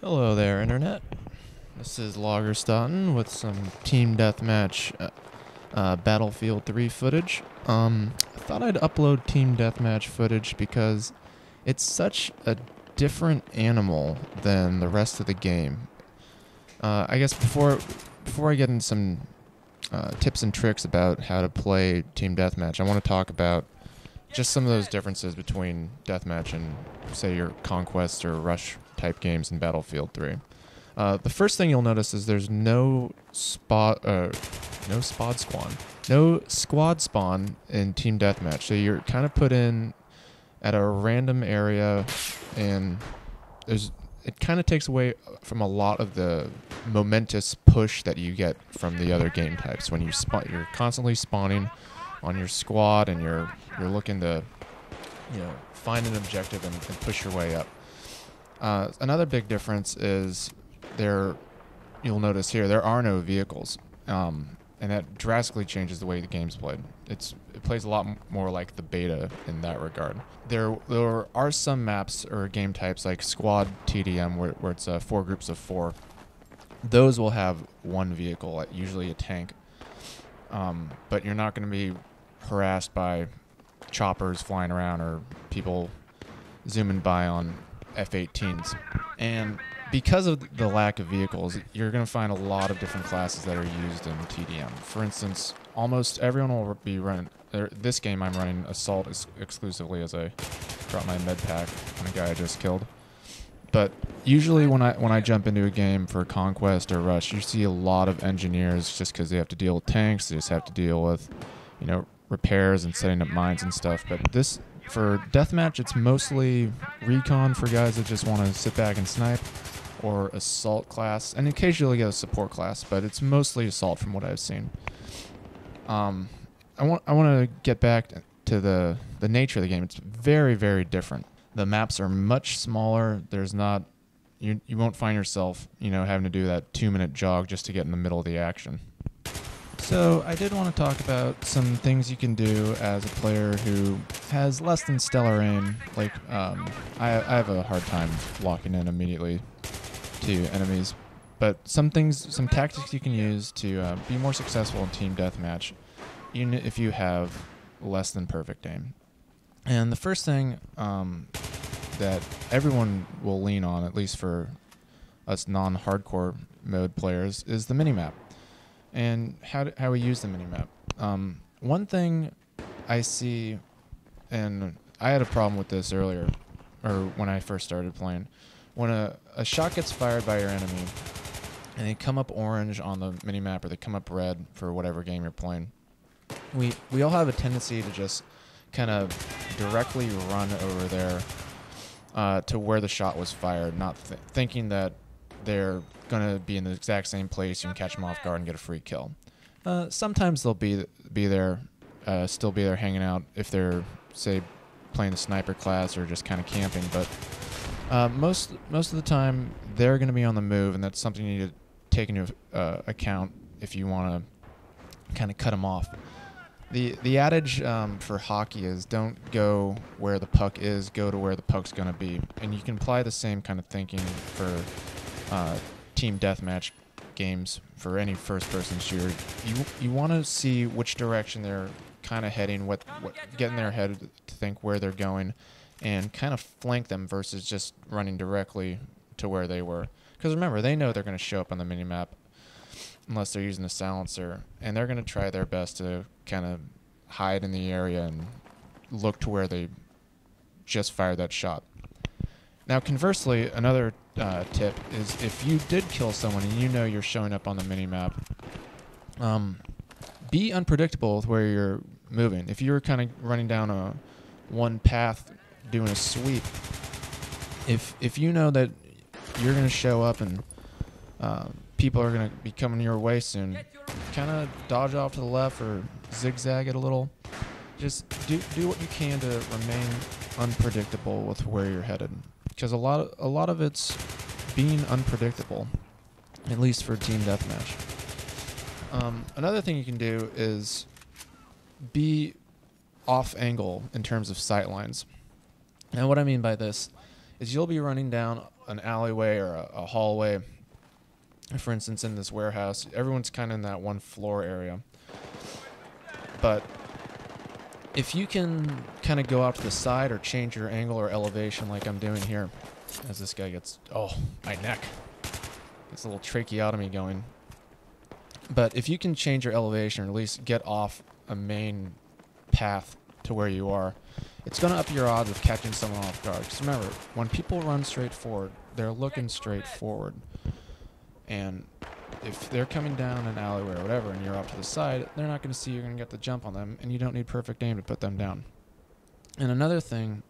Hello there, Internet. This is Lagerstatten with some Team Deathmatch Battlefield 3 footage. I thought I'd upload Team Deathmatch footage because it's such a different animal than the rest of the game. I guess before I get into some tips and tricks about how to play Team Deathmatch, I want to talk about just some of those differences between Deathmatch and, say, your Conquest or Rush type games in Battlefield 3. The first thing you'll notice is there's no squad spawn in Team Deathmatch. So you're kind of put in at a random area, and it kind of takes away from a lot of the momentous push that you get from the other game types. When you're constantly spawning on your squad, and you're looking to find an objective and push your way up. Another big difference is you'll notice here there are no vehicles, and that drastically changes the way the game's played. It plays a lot more like the beta in that regard. There are some maps or game types like squad TDM where it's 4 groups of 4. Those will have one vehicle, usually a tank, but you're not going to be harassed by choppers flying around or people zooming by on F-18s. And because of the lack of vehicles, you're going to find a lot of different classes that are used in TDM. For instance, almost everyone will be running... This game I'm running Assault exclusively as I drop my med pack on a guy I just killed. But usually when I jump into a game for Conquest or Rush, you see a lot of engineers just because they have to deal with tanks, they just have to deal with, repairs and setting up mines and stuff. But for Deathmatch, it's mostly recon for guys that just want to sit back and snipe, or assault class, and occasionally get a support class, but it's mostly assault from what I've seen. I want to get back to the nature of the game. It's very, very different. The maps are much smaller. There's not you won't find yourself having to do that 2-minute jog just to get in the middle of the action. So I did want to talk about some things you can do as a player who has less than stellar aim. Like I have a hard time locking in immediately to enemies, but some tactics you can use to be more successful in Team Deathmatch, even if you have less than perfect aim. And the first thing that everyone will lean on, at least for us non-hardcore mode players, is the minimap. And how we use the minimap. One thing I see, and I had a problem with this earlier, or when I first started playing, when a shot gets fired by your enemy, and they come up orange on the minimap, or they come up red for whatever game you're playing, we all have a tendency to just kind of directly run over there to where the shot was fired, not thinking that they're going to be in the exact same place. You can catch them off guard and get a free kill. Sometimes they'll be there, still be there hanging out if they're, say, playing the sniper class or just kind of camping. But most of the time, they're going to be on the move, and that's something you need to take into account if you want to kind of cut them off. The adage for hockey is don't go where the puck is, go to where the puck's going to be. And you can apply the same kind of thinking for Team Deathmatch games, for any first-person shooter. You want to see which direction they're kind of heading, what get in their head to think where they're going, and kind of flank them versus just running directly to where they were. Because remember, they know they're going to show up on the minimap unless they're using a silencer, and they're going to try their best to kind of hide in the area and look to where they just fired that shot. Now, conversely, another tip is if you did kill someone and you're showing up on the minimap, be unpredictable with where you're moving. If you're kind of running down one path doing a sweep, if you know that you're going to show up and people are going to be coming your way soon, kind of dodge off to the left or zigzag it a little. Just do what you can to remain unpredictable with where you're headed, because a lot of it's being unpredictable, at least for Team Deathmatch. Another thing you can do is be off angle in terms of sight lines. And what I mean by this is you'll be running down an alleyway or a hallway. For instance, in this warehouse, everyone's kind of in that one floor area. But if you can kind of go out to the side or change your angle or elevation like I'm doing here, as this guy gets, oh, my neck. Gets a little tracheotomy going. But if you can change your elevation or at least get off a main path to where you are, it's going to up your odds of catching someone off guard. Because remember, when people run straight forward, they're looking straight forward. And if they're coming down an alleyway or whatever and you're off to the side, they're not going to see you're going to get the jump on them, and you don't need perfect aim to put them down. And another thing,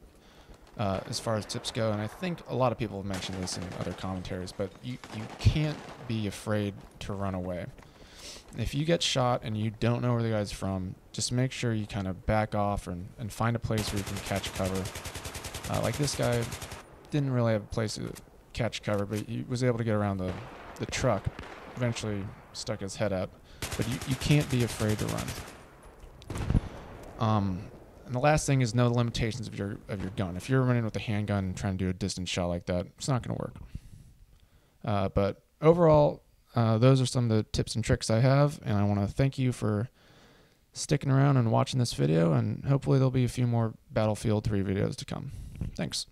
as far as tips go, and I think a lot of people have mentioned this in other commentaries, but you can't be afraid to run away. If you get shot and you don't know where the guy's from, just make sure you kind of back off and find a place where you can catch cover. Like this guy didn't really have a place to catch cover, but he was able to get around the truck, eventually stuck his head up. But you can't be afraid to run. And the last thing is know the limitations of your gun. If you're running with a handgun and trying to do a distance shot like that, it's not going to work. But overall, those are some of the tips and tricks I have, and I want to thank you for sticking around and watching this video, and hopefully there'll be a few more Battlefield 3 videos to come. Thanks.